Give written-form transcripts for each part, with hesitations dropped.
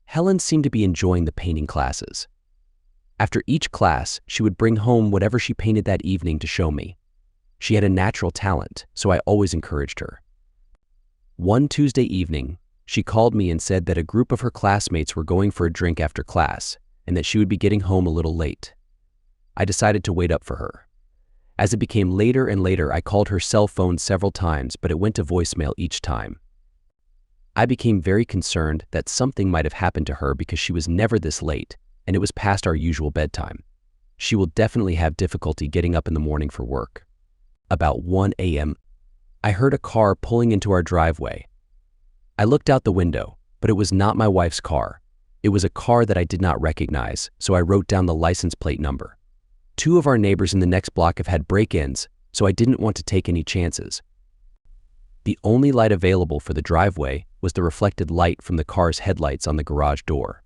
Helen seemed to be enjoying the painting classes. After each class, she would bring home whatever she painted that evening to show me. She had a natural talent, so I always encouraged her. One Tuesday evening, she called me and said that a group of her classmates were going for a drink after class and that she would be getting home a little late. I decided to wait up for her. As it became later and later, I called her cell phone several times, but it went to voicemail each time. I became very concerned that something might have happened to her because she was never this late, and it was past our usual bedtime. She will definitely have difficulty getting up in the morning for work. About 1 a.m., I heard a car pulling into our driveway. I looked out the window, but it was not my wife's car. It was a car that I did not recognize, so I wrote down the license plate number. 2 of our neighbors in the next block have had break-ins, so I didn't want to take any chances. The only light available for the driveway was the reflected light from the car's headlights on the garage door.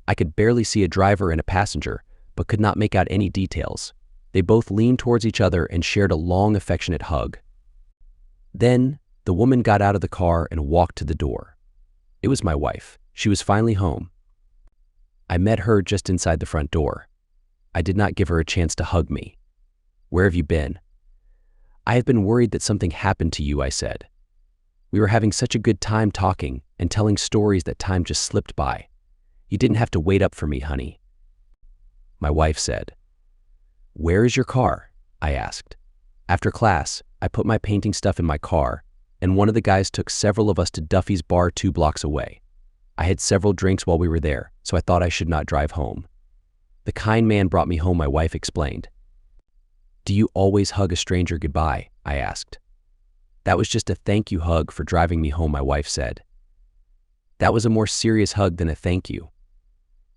I could barely see a driver and a passenger, but could not make out any details. They both leaned towards each other and shared a long, affectionate hug. Then, the woman got out of the car and walked to the door. It was my wife. She was finally home. I met her just inside the front door. I did not give her a chance to hug me. "Where have you been?" "I have been worried that something happened to you," I said. "We were having such a good time talking and telling stories that time just slipped by. You didn't have to wait up for me, honey." My wife said, "Where is your car?" I asked. After class, I put my painting stuff in my car, and one of the guys took several of us to Duffy's bar 2 blocks away. I had several drinks while we were there, so I thought I should not drive home. "The kind man brought me home," my wife explained. "Do you always hug a stranger goodbye?" I asked. "That was just a thank you hug for driving me home," my wife said. "That was a more serious hug than a thank you.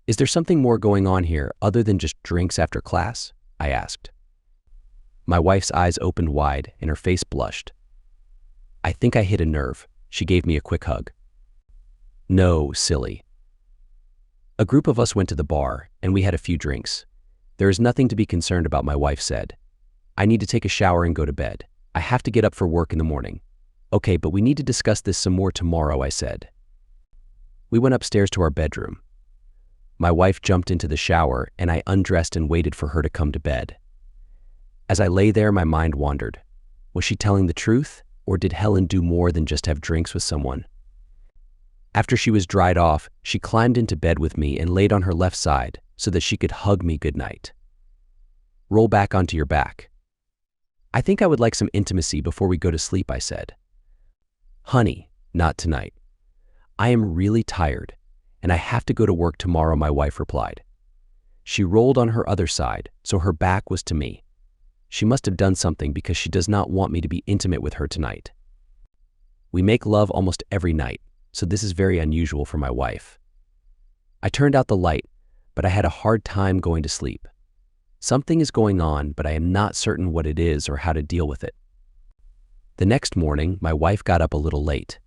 Is there something more going on here other than just drinks after class?" I asked. My wife's eyes opened wide and her face blushed. "I think I hit a nerve." She gave me a quick hug. "No, silly." A group of us went to the bar and we had a few drinks. "There is nothing to be concerned about," my wife said. "I need to take a shower and go to bed. I have to get up for work in the morning." "Okay, but we need to discuss this some more tomorrow," I said. We went upstairs to our bedroom. My wife jumped into the shower and I undressed and waited for her to come to bed. As I lay there, my mind wandered. Was she telling the truth, or did Helen do more than just have drinks with someone? After she was dried off, she climbed into bed with me and laid on her left side so that she could hug me goodnight. "Roll back onto your back." "I think I would like some intimacy before we go to sleep," I said. "Honey, not tonight. I am really tired, and I have to go to work tomorrow," my wife replied. She rolled on her other side, so her back was to me. She must have done something because she does not want me to be intimate with her tonight. We make love almost every night, so this is very unusual for my wife. I turned out the light, but I had a hard time going to sleep. Something is going on, but I am not certain what it is or how to deal with it. The next morning, my wife got up a little late.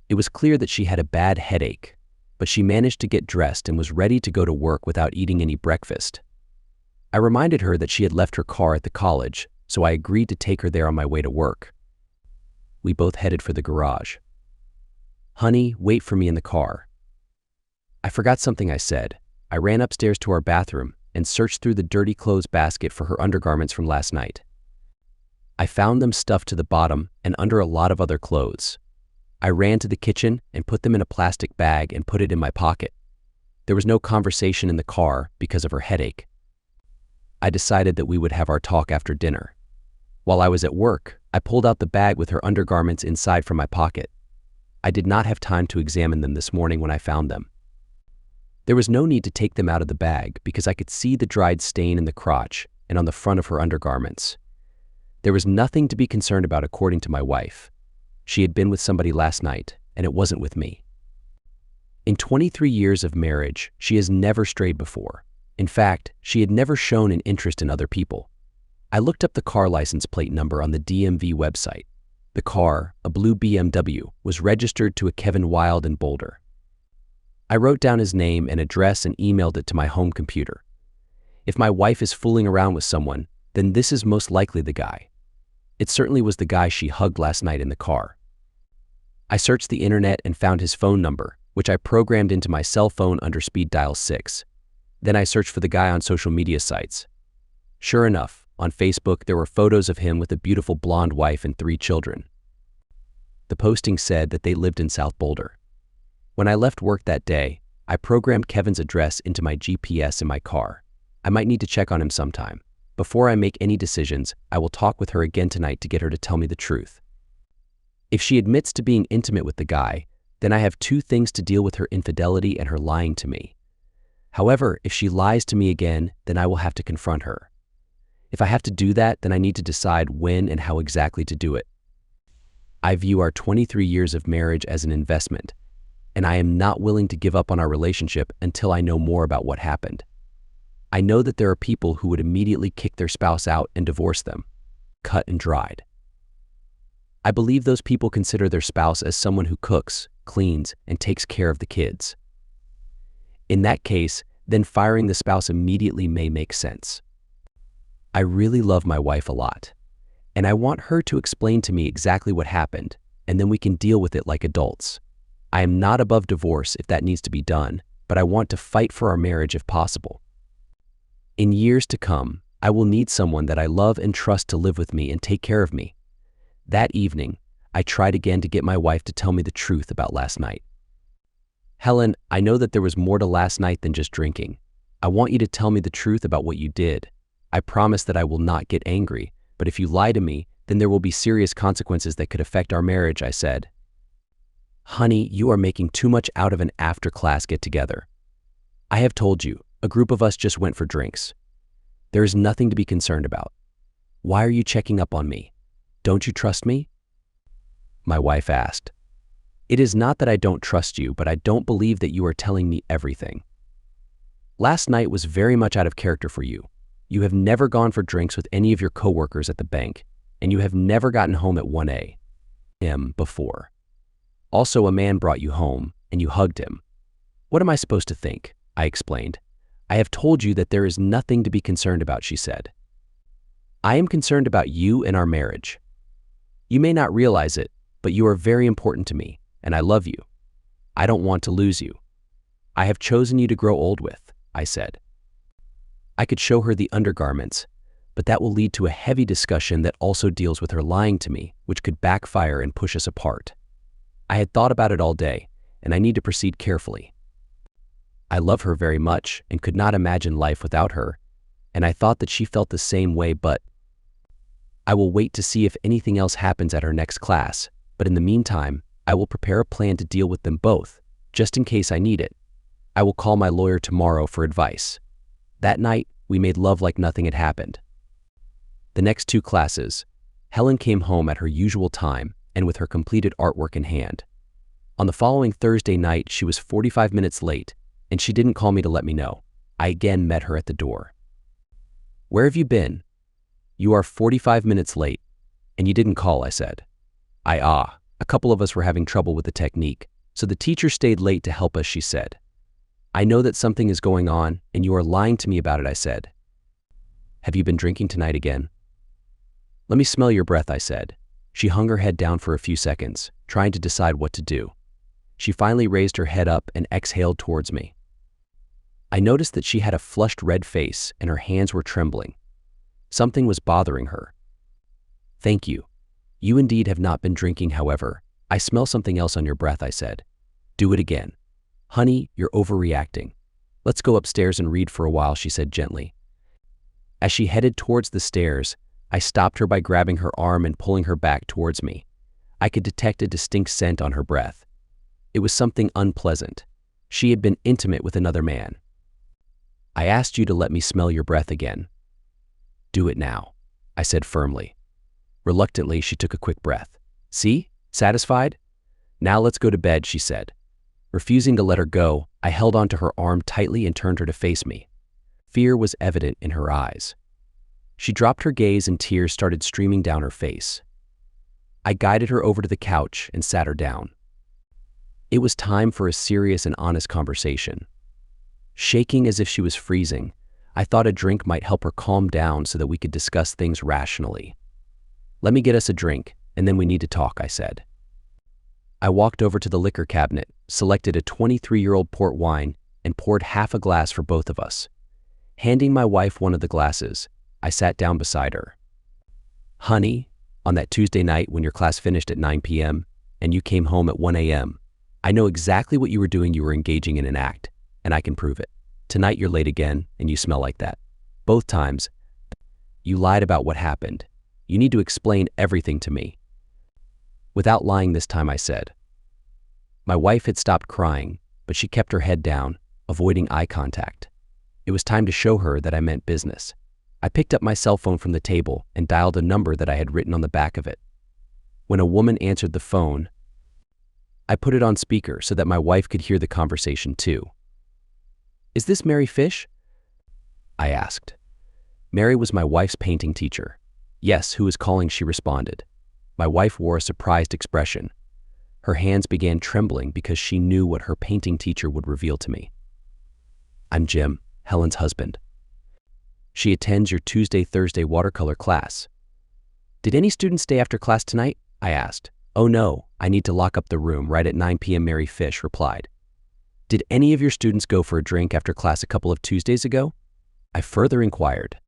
It was clear that she had a bad headache, but she managed to get dressed and was ready to go to work without eating any breakfast. I reminded her that she had left her car at the college, so I agreed to take her there on my way to work. We both headed for the garage. "Honey, wait for me in the car." I forgot something I said. I ran upstairs to our bathroom and searched through the dirty clothes basket for her undergarments from last night. I found them stuffed to the bottom and under a lot of other clothes. I ran to the kitchen and put them in a plastic bag and put it in my pocket. There was no conversation in the car because of her headache. I decided that we would have our talk after dinner. While I was at work, I pulled out the bag with her undergarments inside from my pocket. I did not have time to examine them this morning when I found them. There was no need to take them out of the bag because I could see the dried stain in the crotch and on the front of her undergarments. There was nothing to be concerned about according to my wife. She had been with somebody last night, and it wasn't with me. In 23 years of marriage, she has never strayed before. In fact, she had never shown an interest in other people. I looked up the car license plate number on the DMV website. The car, a blue BMW, was registered to a Kevin Wild in Boulder. I wrote down his name and address and emailed it to my home computer. If my wife is fooling around with someone, then this is most likely the guy. It certainly was the guy she hugged last night in the car. I searched the internet and found his phone number, which I programmed into my cell phone under speed dial 6. Then I searched for the guy on social media sites. Sure enough, on Facebook there were photos of him with a beautiful blonde wife and 3 children. The posting said that they lived in South Boulder. When I left work that day, I programmed Kevin's address into my GPS in my car. I might need to check on him sometime. Before I make any decisions, I will talk with her again tonight to get her to tell me the truth. If she admits to being intimate with the guy, then I have 2 things to deal with: her infidelity and her lying to me. However, if she lies to me again, then I will have to confront her. If I have to do that, then I need to decide when and how exactly to do it. I view our 23 years of marriage as an investment, and I am not willing to give up on our relationship until I know more about what happened. I know that there are people who would immediately kick their spouse out and divorce them, cut and dried. I believe those people consider their spouse as someone who cooks, cleans, and takes care of the kids. In that case, then firing the spouse immediately may make sense. I really love my wife a lot, and I want her to explain to me exactly what happened, and then we can deal with it like adults. I am not above divorce if that needs to be done, but I want to fight for our marriage if possible. In years to come, I will need someone that I love and trust to live with me and take care of me. That evening, I tried again to get my wife to tell me the truth about last night. Helen, I know that there was more to last night than just drinking. I want you to tell me the truth about what you did. I promise that I will not get angry, but if you lie to me, then there will be serious consequences that could affect our marriage, I said. Honey, you are making too much out of an after-class get-together. I have told you, a group of us just went for drinks. There is nothing to be concerned about. Why are you checking up on me? Don't you trust me? My wife asked. It is not that I don't trust you, but I don't believe that you are telling me everything. Last night was very much out of character for you. You have never gone for drinks with any of your coworkers at the bank, and you have never gotten home at 1 a.m. before. Also, a man brought you home, and you hugged him. What am I supposed to think? I explained. I have told you that there is nothing to be concerned about, she said. I am concerned about you and our marriage. You may not realize it, but you are very important to me, and I love you. I don't want to lose you. I have chosen you to grow old with, I said. I could show her the undergarments, but that will lead to a heavy discussion that also deals with her lying to me, which could backfire and push us apart. I had thought about it all day, and I need to proceed carefully. I love her very much and could not imagine life without her, and I thought that she felt the same way, but I will wait to see if anything else happens at her next class, but in the meantime, I will prepare a plan to deal with them both, just in case I need it. I will call my lawyer tomorrow for advice. That night, we made love like nothing had happened. The next 2 classes, Helen came home at her usual time and with her completed artwork in hand. On the following Thursday night, she was 45 minutes late, and she didn't call me to let me know. I again met her at the door. Where have you been? You are 45 minutes late, and you didn't call, I said. A couple of us were having trouble with the technique, so the teacher stayed late to help us, she said. I know that something is going on, and you are lying to me about it, I said. Have you been drinking tonight again? Let me smell your breath, I said. She hung her head down for a few seconds, trying to decide what to do. She finally raised her head up and exhaled towards me. I noticed that she had a flushed red face and her hands were trembling. Something was bothering her. Thank you. You indeed have not been drinking, however. I smell something else on your breath, I said. Do it again. Honey, you're overreacting. Let's go upstairs and read for a while, she said gently. As she headed towards the stairs, I stopped her by grabbing her arm and pulling her back towards me. I could detect a distinct scent on her breath. It was something unpleasant. She had been intimate with another man. I asked you to let me smell your breath again. Do it now, I said firmly. Reluctantly, she took a quick breath. See? Satisfied? Now let's go to bed, she said. Refusing to let her go, I held onto her arm tightly and turned her to face me. Fear was evident in her eyes. She dropped her gaze and tears started streaming down her face. I guided her over to the couch and sat her down. It was time for a serious and honest conversation. Shaking as if she was freezing, I thought a drink might help her calm down so that we could discuss things rationally. Let me get us a drink, and then we need to talk, I said. I walked over to the liquor cabinet, selected a 23-year-old port wine, and poured half a glass for both of us. Handing my wife one of the glasses, I sat down beside her. "Honey, on that Tuesday night when your class finished at 9 p.m. and you came home at 1 a.m., I know exactly what you were doing. You were engaging in an act, and I can prove it. Tonight you're late again, and you smell like that. Both times, you lied about what happened. You need to explain everything to me." Without lying this time, I said. My wife had stopped crying, but she kept her head down, avoiding eye contact. It was time to show her that I meant business. I picked up my cell phone from the table and dialed a number that I had written on the back of it. When a woman answered the phone, I put it on speaker so that my wife could hear the conversation too. "Is this Mary Fish?" I asked. Mary was my wife's painting teacher. "Yes, who is calling?" she responded. My wife wore a surprised expression. Her hands began trembling because she knew what her painting teacher would reveal to me. "I'm Jim, Helen's husband. She attends your Tuesday-Thursday watercolor class." "Did any students stay after class tonight?" I asked. "Oh no, I need to lock up the room right at 9 p.m. Mary Fish replied. "Did any of your students go for a drink after class a couple of Tuesdays ago?" I further inquired.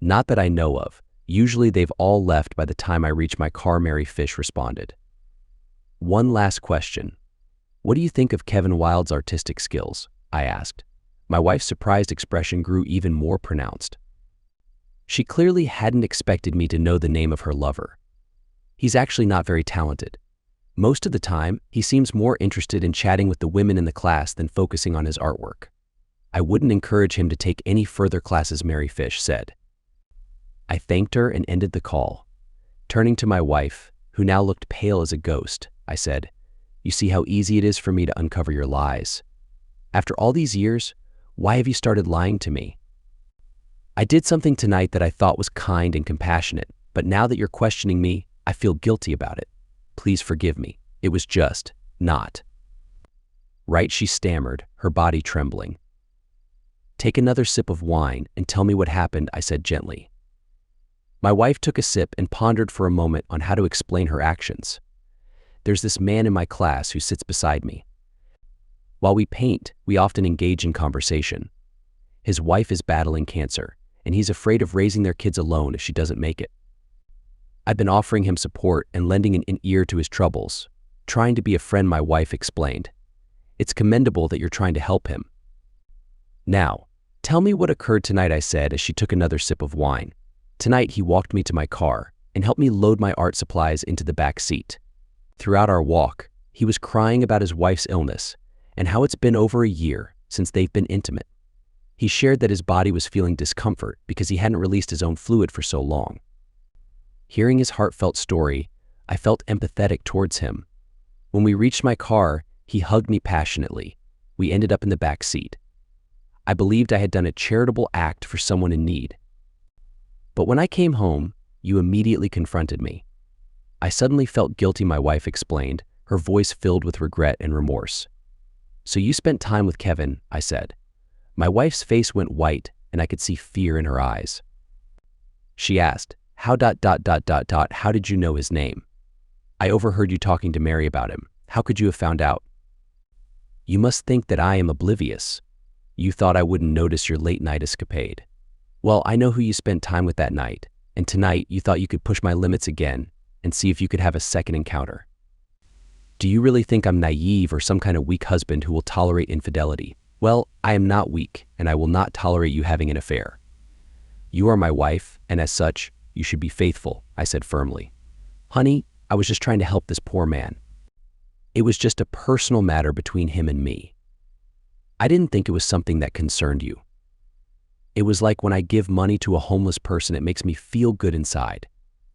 "Not that I know of. Usually they've all left by the time I reach my car," Mary Fish responded. "One last question. What do you think of Kevin Wilde's artistic skills?" I asked. My wife's surprised expression grew even more pronounced. She clearly hadn't expected me to know the name of her lover. "He's actually not very talented. Most of the time, he seems more interested in chatting with the women in the class than focusing on his artwork. I wouldn't encourage him to take any further classes," Mary Fish said. I thanked her and ended the call. Turning to my wife, who now looked pale as a ghost, I said, "You see how easy it is for me to uncover your lies. After all these years, why have you started lying to me? I did something tonight that I thought was kind and compassionate, but now that you're questioning me, I feel guilty about it. Please forgive me. It was just not right," she stammered, her body trembling. "Take another sip of wine and tell me what happened," I said gently. My wife took a sip and pondered for a moment on how to explain her actions. "There's this man in my class who sits beside me. While we paint, we often engage in conversation. His wife is battling cancer, and he's afraid of raising their kids alone if she doesn't make it. I've been offering him support and lending an ear to his troubles, trying to be a friend," my wife explained. "It's commendable that you're trying to help him. Now, tell me what occurred tonight," I said as she took another sip of wine. "Tonight he walked me to my car and helped me load my art supplies into the back seat. Throughout our walk, he was crying about his wife's illness and how it's been over a year since they've been intimate. He shared that his body was feeling discomfort because he hadn't released his own fluid for so long. Hearing his heartfelt story, I felt empathetic towards him. When we reached my car, he hugged me passionately. We ended up in the back seat. I believed I had done a charitable act for someone in need. But when I came home, you immediately confronted me. I suddenly felt guilty," my wife explained, her voice filled with regret and remorse. "So you spent time with Kevin," I said. My wife's face went white, and I could see fear in her eyes. She asked, How did you know his name?" "I overheard you talking to Mary about him. How could you have found out?" "You must think that I am oblivious. You thought I wouldn't notice your late-night escapade. Well, I know who you spent time with that night, and tonight you thought you could push my limits again and see if you could have a second encounter. Do you really think I'm naive or some kind of weak husband who will tolerate infidelity? Well, I am not weak, and I will not tolerate you having an affair. You are my wife, and as such, you should be faithful," I said firmly. "Honey, I was just trying to help this poor man. It was just a personal matter between him and me. I didn't think it was something that concerned you. It was like when I give money to a homeless person, it makes me feel good inside,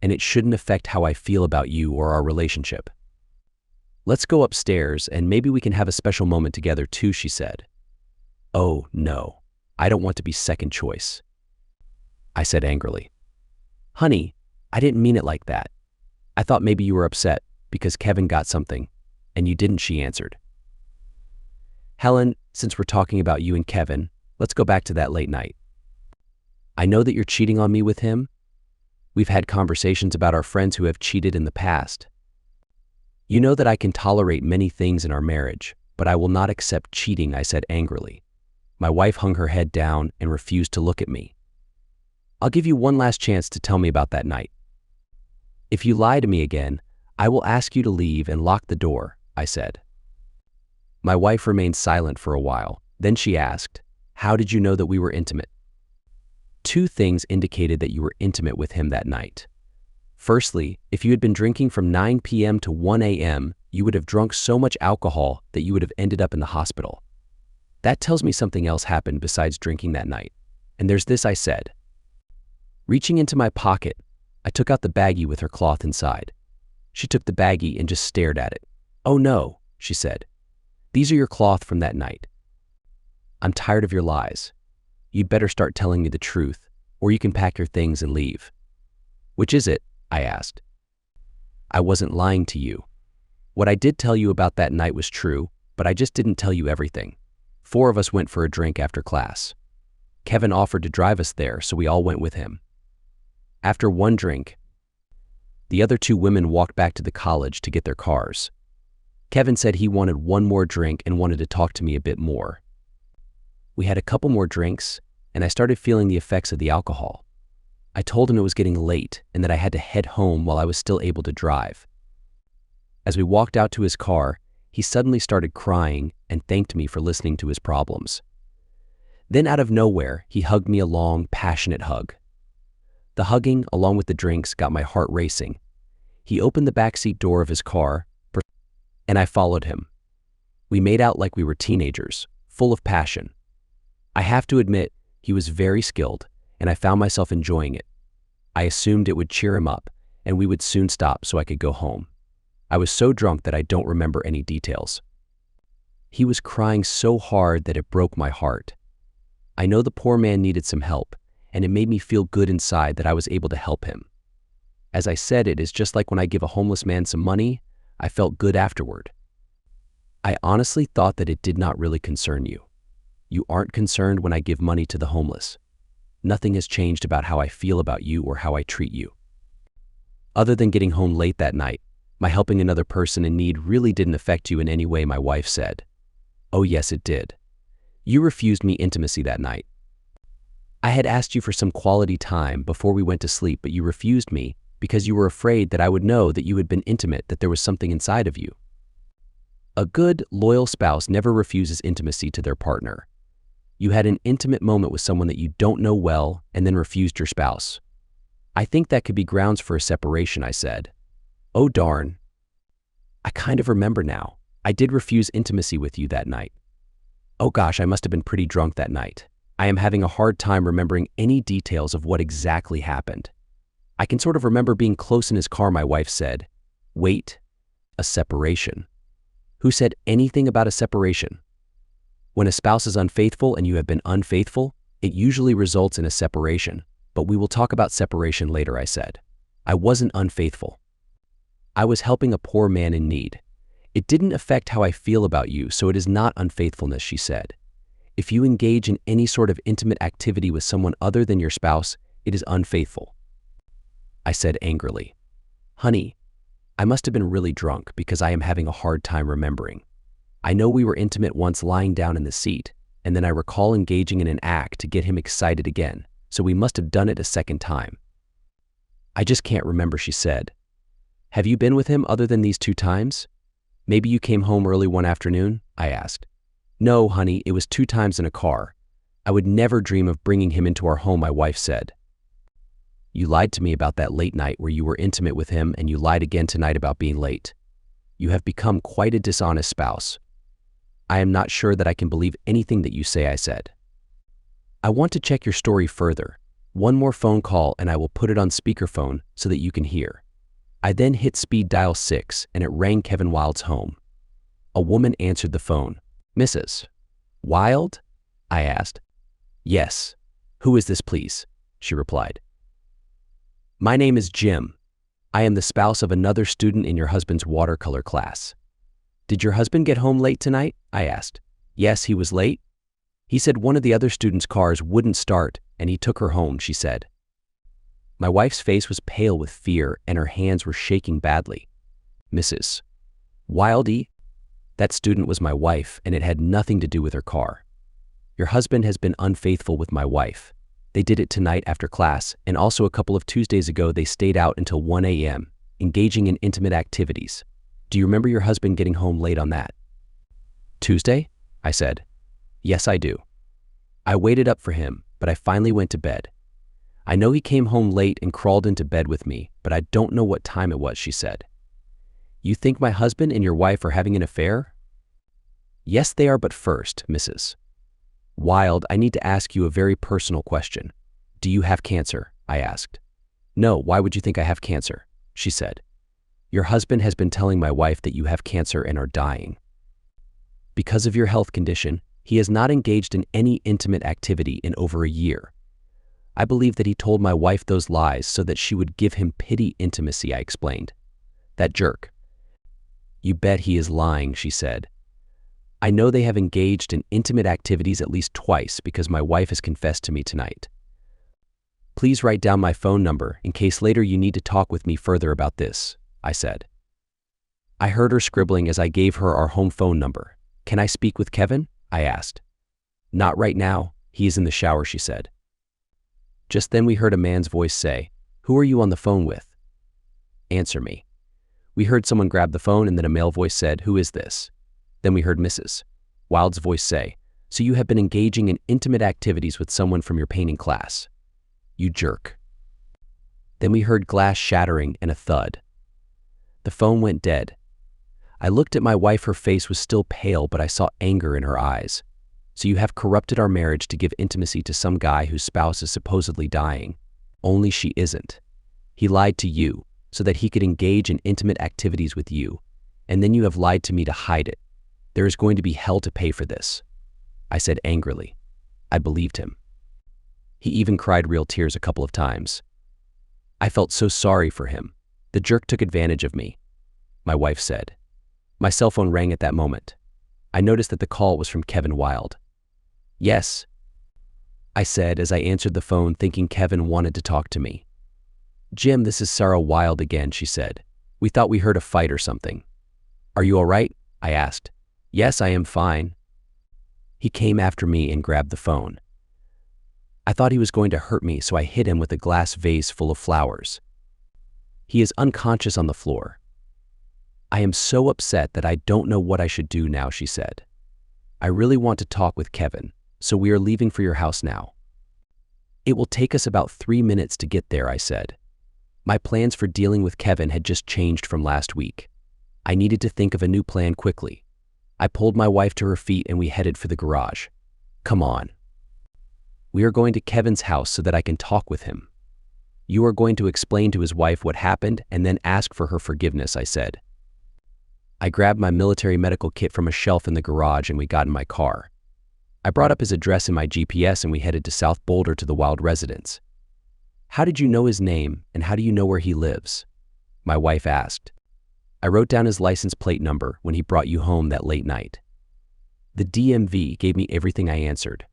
and it shouldn't affect how I feel about you or our relationship. Let's go upstairs and maybe we can have a special moment together too," she said. "Oh, no, I don't want to be second choice," I said angrily. "Honey, I didn't mean it like that. I thought maybe you were upset because Kevin got something, and you didn't," she answered. "Helen, since we're talking about you and Kevin, let's go back to that late night. I know that you're cheating on me with him. We've had conversations about our friends who have cheated in the past. You know that I can tolerate many things in our marriage, but I will not accept cheating, I said angrily. My wife hung her head down and refused to look at me. I'll give you one last chance to tell me about that night. If you lie to me again, I will ask you to leave and lock the door, I said. My wife remained silent for a while. Then she asked, how did you know that we were intimate? Two things indicated that you were intimate with him that night. Firstly, if you had been drinking from 9 p.m. to 1 a.m., you would have drunk so much alcohol that you would have ended up in the hospital. That tells me something else happened besides drinking that night. And there's this, I said. Reaching into my pocket, I took out the baggie with her cloth inside. She took the baggie and just stared at it. Oh no, she said. These are your cloth from that night. I'm tired of your lies. You'd better start telling me the truth, or you can pack your things and leave. Which is it? I asked. I wasn't lying to you. What I did tell you about that night was true, but I just didn't tell you everything. 4 of us went for a drink after class. Kevin offered to drive us there, so we all went with him. After one drink, the other 2 women walked back to the college to get their cars. Kevin said he wanted one more drink and wanted to talk to me a bit more. We had a couple more drinks, and I started feeling the effects of the alcohol. I told him it was getting late and that I had to head home while I was still able to drive. As we walked out to his car, he suddenly started crying and thanked me for listening to his problems. Then out of nowhere, he hugged me a long, passionate hug. The hugging, along with the drinks, got my heart racing. He opened the backseat door of his car, and I followed him. We made out like we were teenagers, full of passion. I have to admit, he was very skilled, and I found myself enjoying it. I assumed it would cheer him up, and we would soon stop so I could go home. I was so drunk that I don't remember any details. He was crying so hard that it broke my heart. I know the poor man needed some help, and it made me feel good inside that I was able to help him. As I said, it is just like when I give a homeless man some money, I felt good afterward. I honestly thought that it did not really concern you. You aren't concerned when I give money to the homeless. Nothing has changed about how I feel about you or how I treat you. Other than getting home late that night, my helping another person in need really didn't affect you in any way, my wife said. Oh yes, it did. You refused me intimacy that night. I had asked you for some quality time before we went to sleep, but you refused me because you were afraid that I would know that you had been intimate, that there was something inside of you. A good, loyal spouse never refuses intimacy to their partner. You had an intimate moment with someone that you don't know well and then refused your spouse. I think that could be grounds for a separation, I said. Oh darn. I kind of remember now. I did refuse intimacy with you that night. Oh gosh, I must have been pretty drunk that night. I am having a hard time remembering any details of what exactly happened. I can sort of remember being close in his car, my wife said. Wait, a separation? Who said anything about a separation? When a spouse is unfaithful and you have been unfaithful, it usually results in a separation, but we will talk about separation later, I said. I wasn't unfaithful. I was helping a poor man in need. It didn't affect how I feel about you, so it is not unfaithfulness, she said. If you engage in any sort of intimate activity with someone other than your spouse, it is unfaithful. I said angrily. Honey, I must have been really drunk because I am having a hard time remembering. I know we were intimate once lying down in the seat, and then I recall engaging in an act to get him excited again, so we must have done it a second time. I just can't remember, she said. Have you been with him other than these 2 times? Maybe you came home early one afternoon? I asked. No, honey, it was 2 times in a car. I would never dream of bringing him into our home, my wife said. You lied to me about that late night where you were intimate with him, and you lied again tonight about being late. You have become quite a dishonest spouse. I am not sure that I can believe anything that you say, I said. I want to check your story further. One more phone call and I will put it on speakerphone so that you can hear. I then hit speed dial 6 and it rang Kevin Wild's home. A woman answered the phone. Mrs. Wild? I asked. Yes. Who is this, please? She replied. My name is Jim. I am the spouse of another student in your husband's watercolor class. Did your husband get home late tonight? I asked. Yes, he was late. He said one of the other students' cars wouldn't start and he took her home, she said. My wife's face was pale with fear and her hands were shaking badly. Mrs. Wildy? That student was my wife, and it had nothing to do with her car. Your husband has been unfaithful with my wife. They did it tonight after class, and also a couple of Tuesdays ago they stayed out until 1 a.m., engaging in intimate activities. Do you remember your husband getting home late on that Tuesday? I said. Yes, I do. I waited up for him, but I finally went to bed. I know he came home late and crawled into bed with me, but I don't know what time it was, she said. You think my husband and your wife are having an affair? Yes, they are, but first, Mrs. Wilde, I need to ask you a very personal question. Do you have cancer? I asked. No, why would you think I have cancer? She said. Your husband has been telling my wife that you have cancer and are dying. Because of your health condition, he has not engaged in any intimate activity in over a year. I believe that he told my wife those lies so that she would give him pity intimacy, I explained. That jerk. You bet he is lying, she said. I know they have engaged in intimate activities at least twice because my wife has confessed to me tonight. Please write down my phone number in case later you need to talk with me further about this, I said. I heard her scribbling as I gave her our home phone number. Can I speak with Kevin? I asked. Not right now. He is in the shower, she said. Just then we heard a man's voice say, Who are you on the phone with? Answer me. We heard someone grab the phone and then a male voice said, Who is this? Then we heard Mrs. Wilde's voice say, So you have been engaging in intimate activities with someone from your painting class. You jerk. Then we heard glass shattering and a thud. The phone went dead. I looked at my wife. Her face was still pale, but I saw anger in her eyes. So you have corrupted our marriage to give intimacy to some guy whose spouse is supposedly dying. Only she isn't. He lied to you so that he could engage in intimate activities with you, and then you have lied to me to hide it. There is going to be hell to pay for this, I said angrily. I believed him. He even cried real tears a couple of times. I felt so sorry for him. The jerk took advantage of me, my wife said. My cell phone rang at that moment. I noticed that the call was from Kevin Wilde. Yes, I said as I answered the phone, thinking Kevin wanted to talk to me. Jim, this is Sarah Wilde again, she said. We thought we heard a fight or something. Are you all right? I asked. Yes, I am fine. He came after me and grabbed the phone. I thought he was going to hurt me, so I hit him with a glass vase full of flowers. He is unconscious on the floor. I am so upset that I don't know what I should do now, she said. I really want to talk with Kevin, so we are leaving for your house now. It will take us about 3 minutes to get there, I said. My plans for dealing with Kevin had just changed from last week. I needed to think of a new plan quickly. I pulled my wife to her feet and we headed for the garage. Come on. We are going to Kevin's house so that I can talk with him. You are going to explain to his wife what happened and then ask for her forgiveness, I said. I grabbed my military medical kit from a shelf in the garage and we got in my car. I brought up his address in my GPS and we headed to South Boulder to the Wilde residence. How did you know his name and how do you know where he lives? My wife asked. I wrote down his license plate number when he brought you home that late night. The DMV gave me everything, I answered.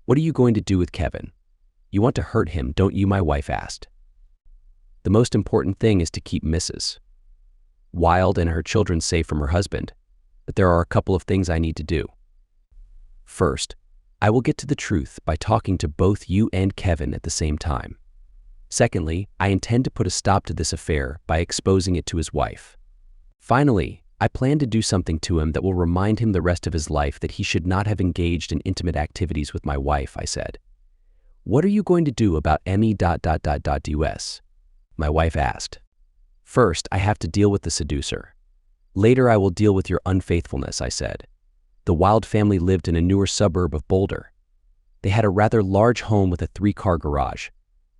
What are you going to do with Kevin? You want to hurt him, don't you? My wife asked. The most important thing is to keep Mrs. Wilde and her children safe from her husband, but there are a couple of things I need to do. First, I will get to the truth by talking to both you and Kevin at the same time. Secondly, I intend to put a stop to this affair by exposing it to his wife. Finally, I plan to do something to him that will remind him the rest of his life that he should not have engaged in intimate activities with my wife, I said. What are you going to do about me.us? My wife asked. First, I have to deal with the seducer. Later, I will deal with your unfaithfulness, I said. The Wilde family lived in a newer suburb of Boulder. They had a rather large home with a 3-car garage.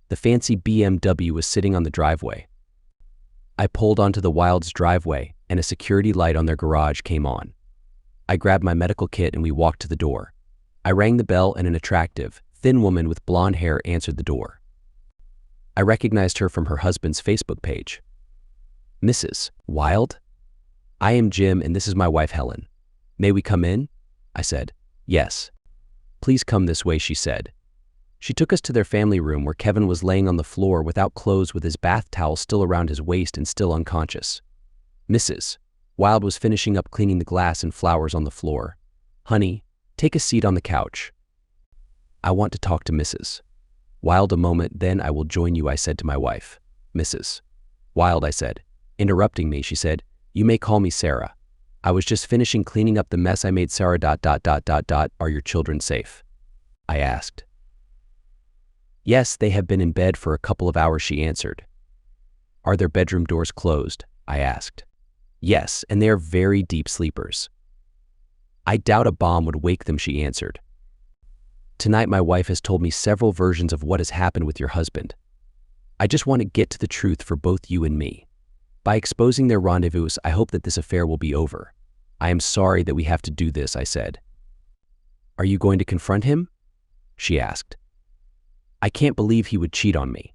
The fancy BMW was sitting on the driveway. I pulled onto the Wilde's driveway and a security light on their garage came on. I grabbed my medical kit and we walked to the door. I rang the bell and an attractive, thin woman with blonde hair answered the door. I recognized her from her husband's Facebook page. Mrs. Wilde? I am Jim and this is my wife Helen. May we come in? I said. Yes. Please come this way, she said. She took us to their family room where Kevin was laying on the floor without clothes with his bath towel still around his waist and still unconscious. Mrs. Wild was finishing up cleaning the glass and flowers on the floor. "Honey, take a seat on the couch. I want to talk to Mrs. Wild a moment, then I will join you," I said to my wife. "Mrs. Wild," I said. Interrupting me, she said, "You may call me Sarah. I was just finishing cleaning up the mess I made. Sarah ... Are your children safe?" I asked. "Yes, they have been in bed for a couple of hours," she answered. "Are their bedroom doors closed?" I asked. "Yes, and they are very deep sleepers." "I doubt a bomb would wake them," she answered. "Tonight my wife has told me several versions of what has happened with your husband. I just want to get to the truth for both you and me. By exposing their rendezvous, I hope that this affair will be over. I am sorry that we have to do this," I said. "Are you going to confront him?" she asked. "I can't believe he would cheat on me.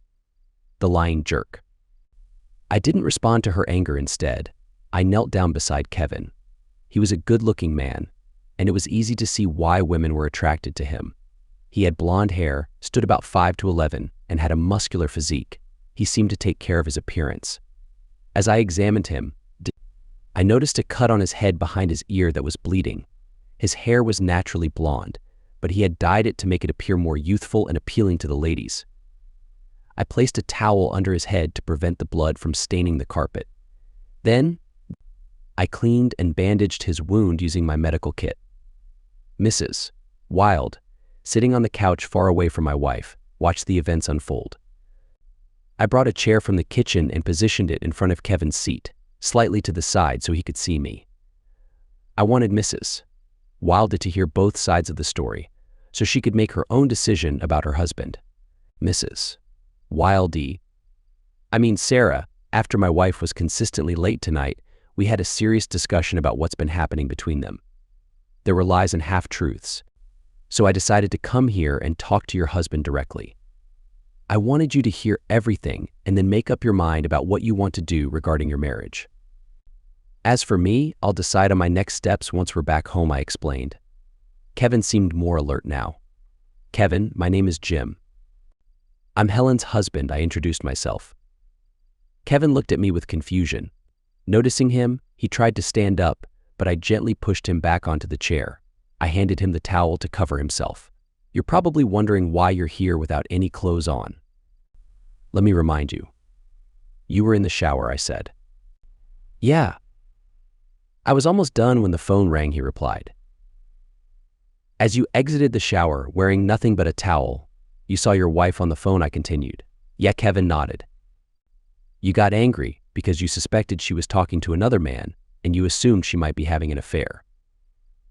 The lying jerk." I didn't respond to her anger. Instead, I knelt down beside Kevin. He was a good-looking man, and it was easy to see why women were attracted to him. He had blonde hair, stood about 5 to 11, and had a muscular physique. He seemed to take care of his appearance. As I examined him, I noticed a cut on his head behind his ear that was bleeding. His hair was naturally blonde, but he had dyed it to make it appear more youthful and appealing to the ladies. I placed a towel under his head to prevent the blood from staining the carpet. Then, I cleaned and bandaged his wound using my medical kit. Mrs. Wild, sitting on the couch far away from my wife, watched the events unfold. I brought a chair from the kitchen and positioned it in front of Kevin's seat, slightly to the side so he could see me. I wanted Mrs. Wild to hear both sides of the story, so she could make her own decision about her husband. Mrs. Sarah, after my wife was consistently late tonight, we had a serious discussion about what's been happening between them. There were lies and half-truths, so I decided to come here and talk to your husband directly. I wanted you to hear everything and then make up your mind about what you want to do regarding your marriage. As for me, I'll decide on my next steps once we're back home, I explained. Kevin seemed more alert now. "Kevin, my name is Jim. I'm Helen's husband," I introduced myself. Kevin looked at me with confusion. Noticing him, he tried to stand up, but I gently pushed him back onto the chair. I handed him the towel to cover himself. "You're probably wondering why you're here without any clothes on. Let me remind you. You were in the shower," I said. "Yeah. I was almost done when the phone rang," he replied. "As you exited the shower wearing nothing but a towel, you saw your wife on the phone," I continued. "Yeah," Kevin nodded. "You got angry because you suspected she was talking to another man and you assumed she might be having an affair.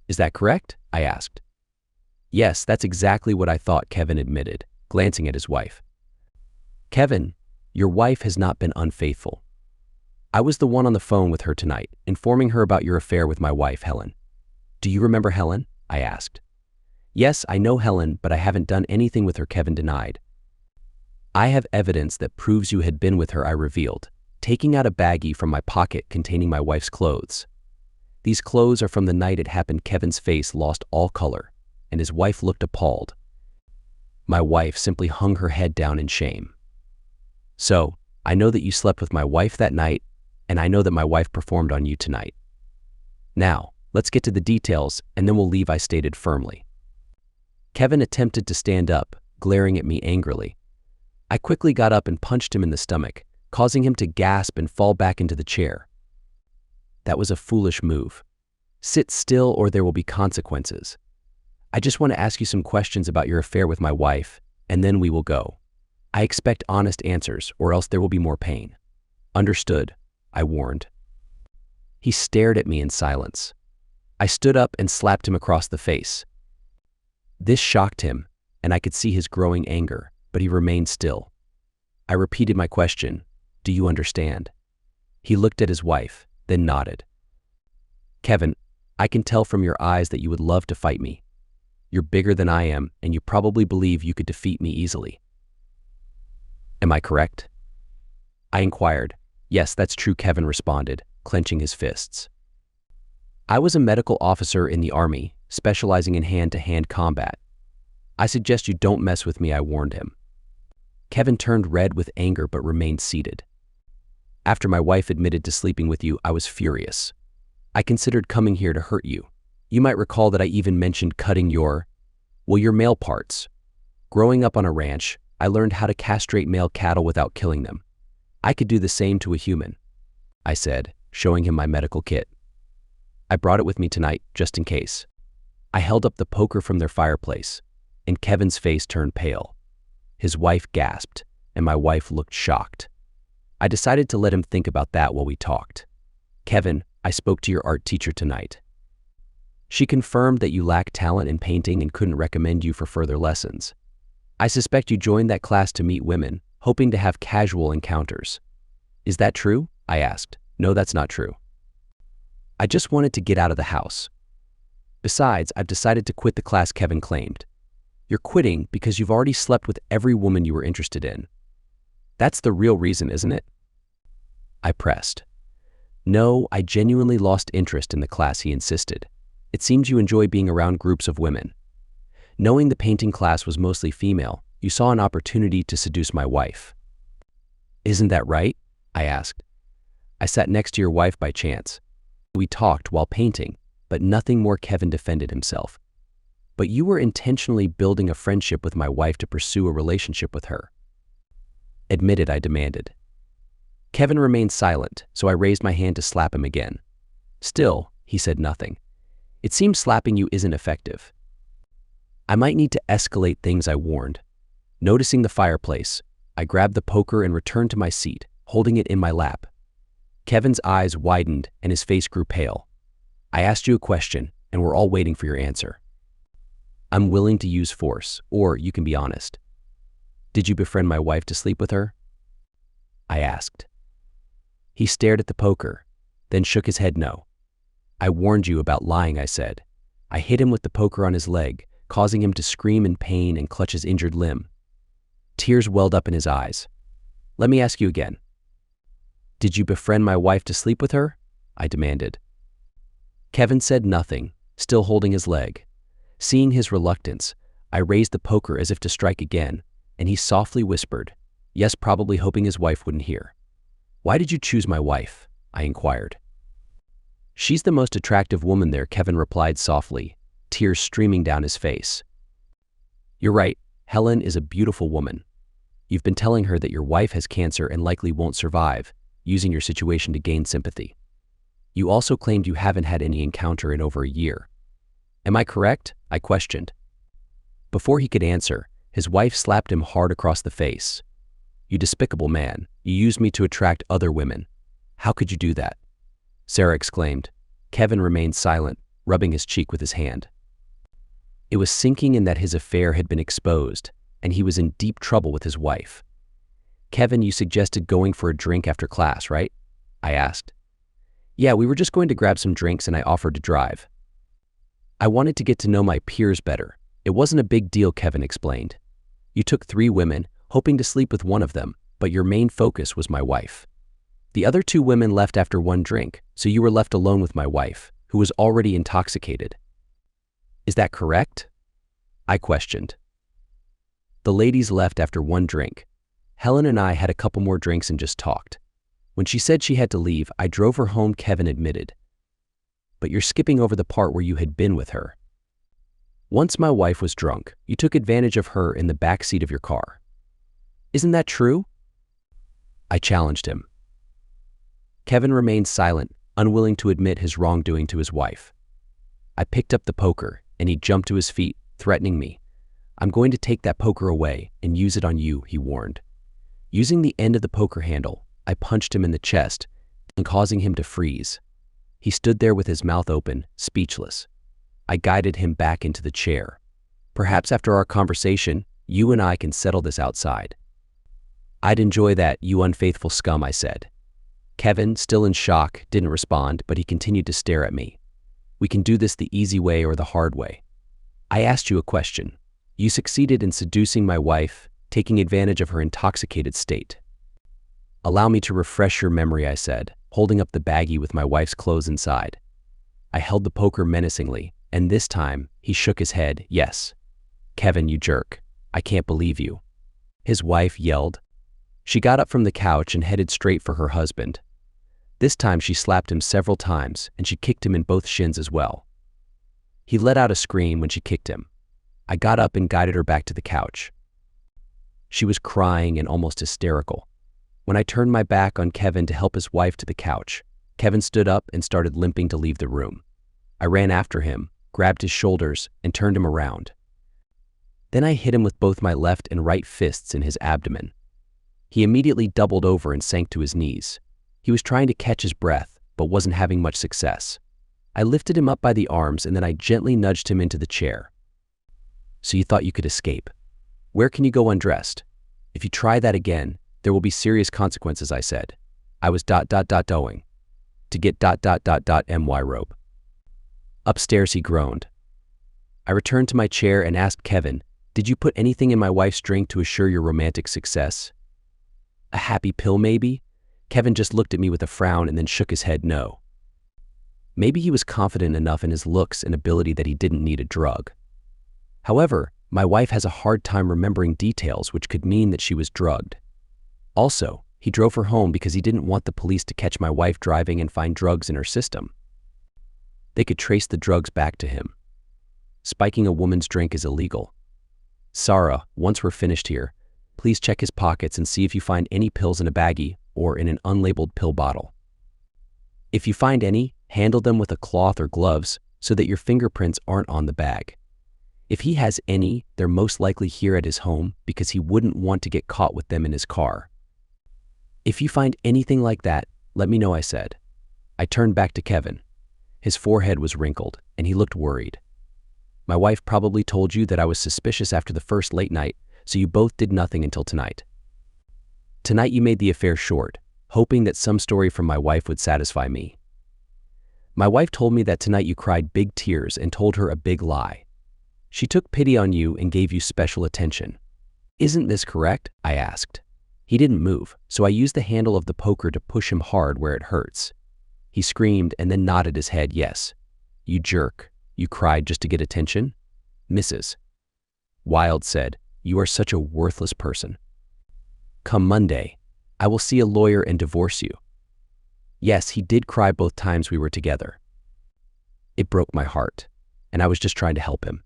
Is that correct?" I asked. "Yes, that's exactly what I thought," Kevin admitted, glancing at his wife. "Kevin, your wife has not been unfaithful. I was the one on the phone with her tonight, informing her about your affair with my wife, Helen. Do you remember Helen?" I asked. "Yes, I know Helen, but I haven't done anything with her," Kevin denied. "I have evidence that proves you had been with her," I revealed, taking out a baggie from my pocket containing my wife's clothes. "These clothes are from the night it happened." Kevin's face lost all color, and his wife looked appalled. My wife simply hung her head down in shame. "So, I know that you slept with my wife that night, and I know that my wife performed on you tonight. Now, let's get to the details, and then we'll leave," I stated firmly. Kevin attempted to stand up, glaring at me angrily. I quickly got up and punched him in the stomach, causing him to gasp and fall back into the chair. "That was a foolish move. Sit still or there will be consequences. I just want to ask you some questions about your affair with my wife, and then we will go. I expect honest answers, or else there will be more pain." "Understood," I warned. He stared at me in silence. I stood up and slapped him across the face. This shocked him, and I could see his growing anger, but he remained still. I repeated my question, "Do you understand?" He looked at his wife, then nodded. "Kevin, I can tell from your eyes that you would love to fight me. You're bigger than I am, and you probably believe you could defeat me easily. Am I correct?" I inquired. "Yes, that's true," Kevin responded, clenching his fists. "I was a medical officer in the Army, specializing in hand-to-hand combat. I suggest you don't mess with me," I warned him. Kevin turned red with anger but remained seated. "After my wife admitted to sleeping with you, I was furious. I considered coming here to hurt you. You might recall that I even mentioned cutting your male parts. Growing up on a ranch, I learned how to castrate male cattle without killing them. I could do the same to a human, I said, showing him my medical kit. I brought it with me tonight, just in case. I held up the poker from their fireplace, and Kevin's face turned pale. His wife gasped, and my wife looked shocked. I decided to let him think about that while we talked. Kevin, I spoke to your art teacher tonight. She confirmed that you lack talent in painting and couldn't recommend you for further lessons. I suspect you joined that class to meet women, hoping to have casual encounters. Is that true? I asked. No, that's not true. I just wanted to get out of the house. Besides, I've decided to quit the class, Kevin claimed. You're quitting because you've already slept with every woman you were interested in. That's the real reason, isn't it? I pressed. No, I genuinely lost interest in the class, he insisted. It seems you enjoy being around groups of women. Knowing the painting class was mostly female, you saw an opportunity to seduce my wife. Isn't that right? I asked. I sat next to your wife by chance. We talked while painting, but nothing more. Kevin defended himself. But you were intentionally building a friendship with my wife to pursue a relationship with her. Admit it, I demanded. Kevin remained silent, so I raised my hand to slap him again. Still, he said nothing. It seems slapping you isn't effective. I might need to escalate things, I warned. Noticing the fireplace, I grabbed the poker and returned to my seat, holding it in my lap. Kevin's eyes widened and his face grew pale. I asked you a question, and we're all waiting for your answer. I'm willing to use force, or you can be honest. Did you befriend my wife to sleep with her? I asked. He stared at the poker, then shook his head no. I warned you about lying, I said. I hit him with the poker on his leg, causing him to scream in pain and clutch his injured limb. Tears welled up in his eyes. Let me ask you again. Did you befriend my wife to sleep with her? I demanded. Kevin said nothing, still holding his leg. Seeing his reluctance, I raised the poker as if to strike again, and he softly whispered, yes, probably hoping his wife wouldn't hear. Why did you choose my wife? I inquired. She's the most attractive woman there, Kevin replied softly, tears streaming down his face. You're right, Helen is a beautiful woman. You've been telling her that your wife has cancer and likely won't survive, using your situation to gain sympathy. You also claimed you haven't had any encounter in over a year. Am I correct? I questioned. Before he could answer, his wife slapped him hard across the face. You despicable man, you used me to attract other women. How could you do that? Sarah exclaimed. Kevin remained silent, rubbing his cheek with his hand. It was sinking in that his affair had been exposed, and he was in deep trouble with his wife. Kevin, you suggested going for a drink after class, right? I asked. Yeah, we were just going to grab some drinks and I offered to drive. I wanted to get to know my peers better. It wasn't a big deal, Kevin explained. You took 3 women, hoping to sleep with one of them, but your main focus was my wife. The other 2 women left after 1 drink, so you were left alone with my wife, who was already intoxicated. Is that correct? I questioned. The ladies left after 1 drink. Helen and I had a couple more drinks and just talked. When she said she had to leave, I drove her home, Kevin admitted. But you're skipping over the part where you had been with her. Once my wife was drunk, you took advantage of her in the back seat of your car. Isn't that true? I challenged him. Kevin remained silent, unwilling to admit his wrongdoing to his wife. I picked up the poker, and he jumped to his feet, threatening me. I'm going to take that poker away and use it on you, he warned. Using the end of the poker handle, I punched him in the chest, causing him to freeze. He stood there with his mouth open, speechless. I guided him back into the chair. Perhaps after our conversation, you and I can settle this outside. I'd enjoy that, you unfaithful scum, I said. Kevin, still in shock, didn't respond, but he continued to stare at me. We can do this the easy way or the hard way. I asked you a question. You succeeded in seducing my wife, taking advantage of her intoxicated state. Allow me to refresh your memory, I said, holding up the baggie with my wife's clothes inside. I held the poker menacingly, and this time, he shook his head, yes. Kevin, you jerk. I can't believe you. His wife yelled. She got up from the couch and headed straight for her husband. This time she slapped him several times and she kicked him in both shins as well. He let out a scream when she kicked him. I got up and guided her back to the couch. She was crying and almost hysterical. When I turned my back on Kevin to help his wife to the couch, Kevin stood up and started limping to leave the room. I ran after him, grabbed his shoulders, and turned him around. Then I hit him with both my left and right fists in his abdomen. He immediately doubled over and sank to his knees. He was trying to catch his breath, but wasn't having much success. I lifted him up by the arms and then I gently nudged him into the chair. So you thought you could escape? Where can you go undressed? If you try that again, there will be serious consequences, I said. I was doing to get my rope. Upstairs, he groaned. I returned to my chair and asked Kevin, did you put anything in my wife's drink to assure your romantic success? A happy pill, maybe? Kevin just looked at me with a frown and then shook his head no. Maybe he was confident enough in his looks and ability that he didn't need a drug. However, my wife has a hard time remembering details, which could mean that she was drugged. Also, he drove her home because he didn't want the police to catch my wife driving and find drugs in her system. They could trace the drugs back to him. Spiking a woman's drink is illegal. Sarah, once we're finished here, please check his pockets and see if you find any pills in a baggie or in an unlabeled pill bottle. If you find any, handle them with a cloth or gloves so that your fingerprints aren't on the bag. If he has any, they're most likely here at his home because he wouldn't want to get caught with them in his car. If you find anything like that, let me know, I said. I turned back to Kevin. His forehead was wrinkled and he looked worried. My wife probably told you that I was suspicious after the first late night, so you both did nothing until tonight. Tonight you made the affair short, hoping that some story from my wife would satisfy me. My wife told me that tonight you cried big tears and told her a big lie. She took pity on you and gave you special attention. Isn't this correct? I asked. He didn't move, so I used the handle of the poker to push him hard where it hurts. He screamed and then nodded his head yes. You jerk. You cried just to get attention? Mrs. Wilde said, you are such a worthless person. Come Monday, I will see a lawyer and divorce you. Yes, he did cry both times we were together. It broke my heart, and I was just trying to help him.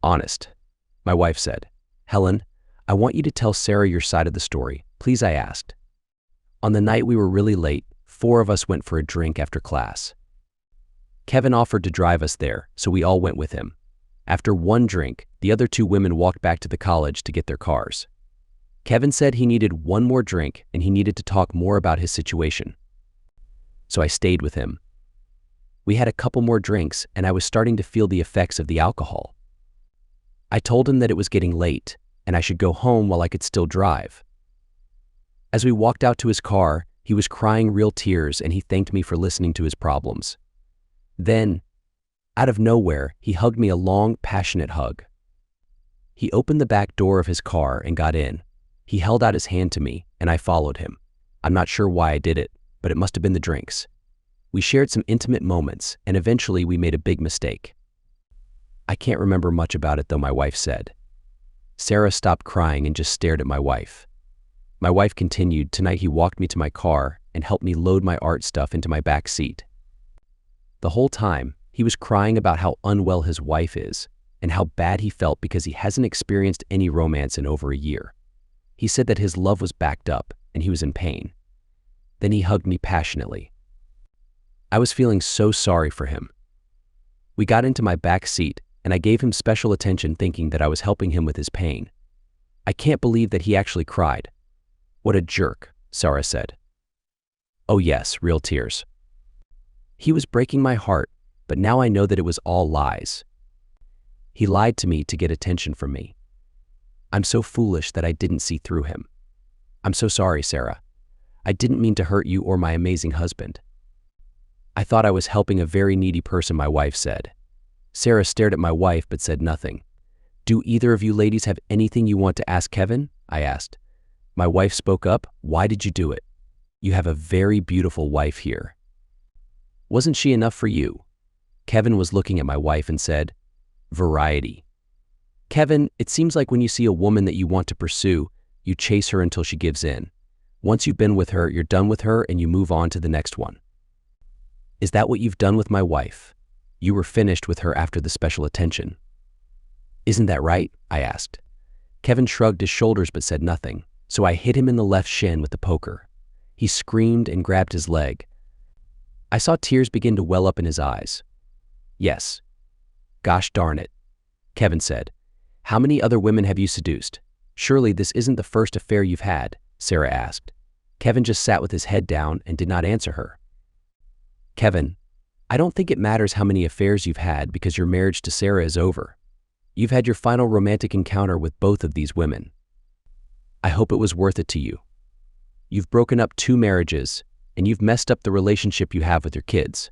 Honest, my wife said. Helen, I want you to tell Sarah your side of the story, please, I asked. On the night we were really late, 4 of us went for a drink after class. Kevin offered to drive us there, so we all went with him. After 1 drink, the other 2 women walked back to the college to get their cars. Kevin said he needed 1 more drink and he needed to talk more about his situation. So I stayed with him. We had a couple more drinks and I was starting to feel the effects of the alcohol. I told him that it was getting late and I should go home while I could still drive. As we walked out to his car, he was crying real tears and he thanked me for listening to his problems. Then, out of nowhere, he hugged me a long, passionate hug. He opened the back door of his car and got in. He held out his hand to me, and I followed him. I'm not sure why I did it, but it must have been the drinks. We shared some intimate moments, and eventually we made a big mistake. I can't remember much about it, though, my wife said. Sarah stopped crying and just stared at my wife. My wife continued, tonight he walked me to my car and helped me load my art stuff into my back seat. The whole time, he was crying about how unwell his wife is and how bad he felt because he hasn't experienced any romance in over a year. He said that his love was backed up and he was in pain. Then he hugged me passionately. I was feeling so sorry for him. We got into my back seat and I gave him special attention thinking that I was helping him with his pain. I can't believe that he actually cried. What a jerk, Sarah said. Oh yes, real tears. He was breaking my heart, but now I know that it was all lies. He lied to me to get attention from me. I'm so foolish that I didn't see through him. I'm so sorry, Sarah. I didn't mean to hurt you or my amazing husband. I thought I was helping a very needy person, my wife said. Sarah stared at my wife but said nothing. Do either of you ladies have anything you want to ask Kevin? I asked. My wife spoke up. Why did you do it? You have a very beautiful wife here. Wasn't she enough for you? Kevin was looking at my wife and said, variety. Kevin, it seems like when you see a woman that you want to pursue, you chase her until she gives in. Once you've been with her, you're done with her and you move on to the next one. Is that what you've done with my wife? You were finished with her after the special attention. Isn't that right? I asked. Kevin shrugged his shoulders but said nothing, so I hit him in the left shin with the poker. He screamed and grabbed his leg. I saw tears begin to well up in his eyes. Yes. Gosh darn it, Kevin said. How many other women have you seduced? Surely this isn't the first affair you've had, Sarah asked. Kevin just sat with his head down and did not answer her. Kevin, I don't think it matters how many affairs you've had because your marriage to Sarah is over. You've had your final romantic encounter with both of these women. I hope it was worth it to you. You've broken up 2 marriages, and you've messed up the relationship you have with your kids.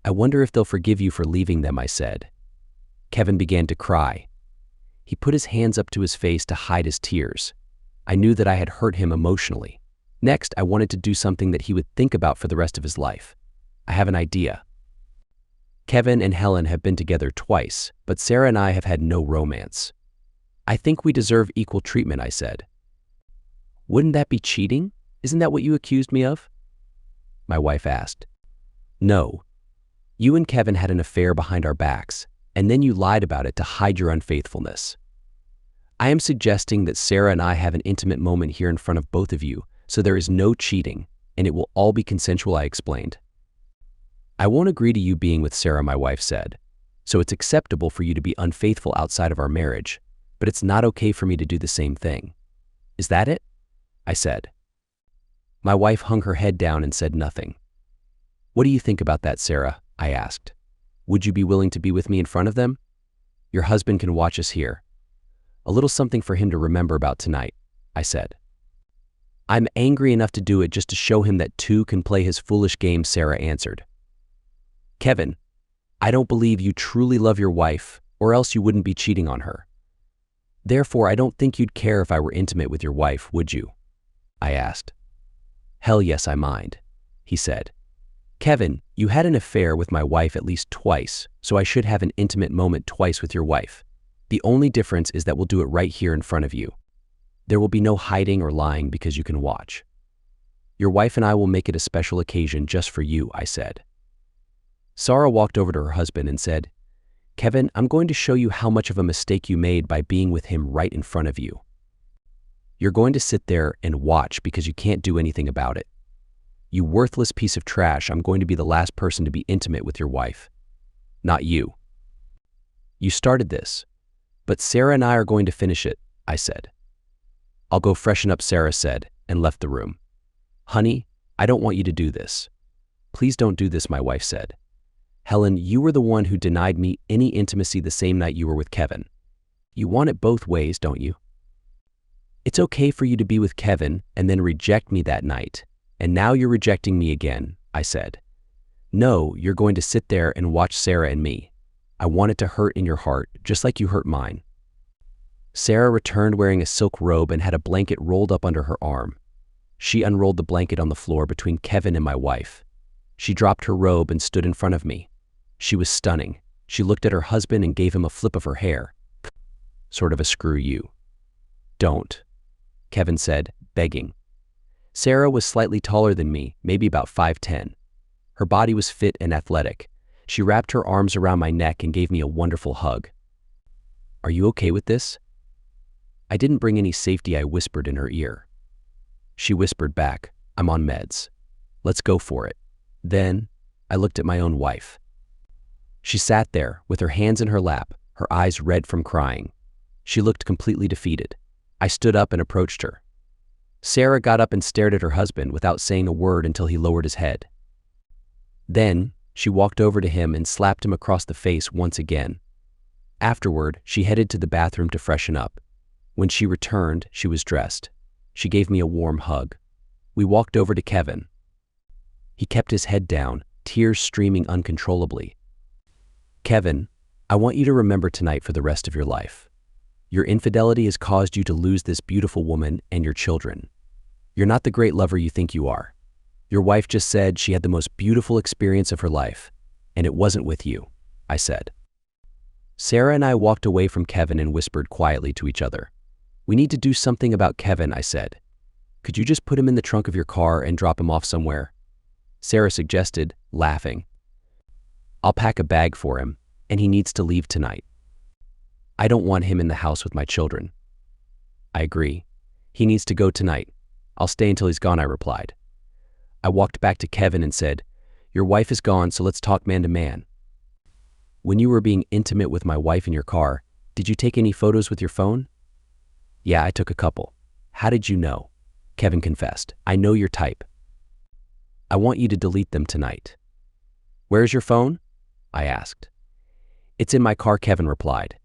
I wonder if they'll forgive you for leaving them, I said. Kevin began to cry. He put his hands up to his face to hide his tears. I knew that I had hurt him emotionally. Next, I wanted to do something that he would think about for the rest of his life. I have an idea. Kevin and Helen have been together twice, but Sarah and I have had no romance. I think we deserve equal treatment, I said. Wouldn't that be cheating? Isn't that what you accused me of? My wife asked. No. You and Kevin had an affair behind our backs, and then you lied about it to hide your unfaithfulness. I am suggesting that Sarah and I have an intimate moment here in front of both of you, so there is no cheating, and it will all be consensual, I explained. I won't agree to you being with Sarah, my wife said. So it's acceptable for you to be unfaithful outside of our marriage, but it's not okay for me to do the same thing. Is that it? I said. My wife hung her head down and said nothing. What do you think about that, Sarah? I asked. Would you be willing to be with me in front of them? Your husband can watch us here. A little something for him to remember about tonight, I said. I'm angry enough to do it just to show him that 2 can play his foolish game, Sarah answered. Kevin, I don't believe you truly love your wife, or else you wouldn't be cheating on her. Therefore, I don't think you'd care if I were intimate with your wife, would you? I asked. Hell yes, I mind, he said. Kevin, you had an affair with my wife at least twice, so I should have an intimate moment twice with your wife. The only difference is that we'll do it right here in front of you. There will be no hiding or lying because you can watch. Your wife and I will make it a special occasion just for you, I said. Sarah walked over to her husband and said, Kevin, I'm going to show you how much of a mistake you made by being with him right in front of you. You're going to sit there and watch because you can't do anything about it. You worthless piece of trash, I'm going to be the last person to be intimate with your wife. Not you. You started this, but Sarah and I are going to finish it, I said. I'll go freshen up, Sarah said, and left the room. Honey, I don't want you to do this. Please don't do this, my wife said. Helen, you were the one who denied me any intimacy the same night you were with Kevin. You want it both ways, don't you? It's okay for you to be with Kevin and then reject me that night, and now you're rejecting me again, I said. No, you're going to sit there and watch Sarah and me. I want it to hurt in your heart, just like you hurt mine. Sarah returned wearing a silk robe and had a blanket rolled up under her arm. She unrolled the blanket on the floor between Kevin and my wife. She dropped her robe and stood in front of me. She was stunning. She looked at her husband and gave him a flip of her hair. Sort of a screw you. Don't, Kevin said, begging. Sarah was slightly taller than me, maybe about 5'10". Her body was fit and athletic. She wrapped her arms around my neck and gave me a wonderful hug. Are you okay with this? I didn't bring any safety, I whispered in her ear. She whispered back, I'm on meds. Let's go for it. Then, I looked at my own wife. She sat there, with her hands in her lap, her eyes red from crying. She looked completely defeated. I stood up and approached her. Sarah got up and stared at her husband without saying a word until he lowered his head. Then, she walked over to him and slapped him across the face once again. Afterward, she headed to the bathroom to freshen up. When she returned, she was dressed. She gave me a warm hug. We walked over to Kevin. He kept his head down, tears streaming uncontrollably. Kevin, I want you to remember tonight for the rest of your life. Your infidelity has caused you to lose this beautiful woman and your children. You're not the great lover you think you are. Your wife just said she had the most beautiful experience of her life, and it wasn't with you, I said. Sarah and I walked away from Kevin and whispered quietly to each other. We need to do something about Kevin, I said. Could you just put him in the trunk of your car and drop him off somewhere? Sarah suggested, laughing. I'll pack a bag for him, and he needs to leave tonight. I don't want him in the house with my children. I agree. He needs to go tonight. I'll stay until he's gone, I replied. I walked back to Kevin and said, your wife is gone, so let's talk man to man. When you were being intimate with my wife in your car, did you take any photos with your phone? Yeah, I took a couple. How did you know? Kevin confessed. I know your type. I want you to delete them tonight. Where's your phone? I asked. It's in my car, Kevin replied.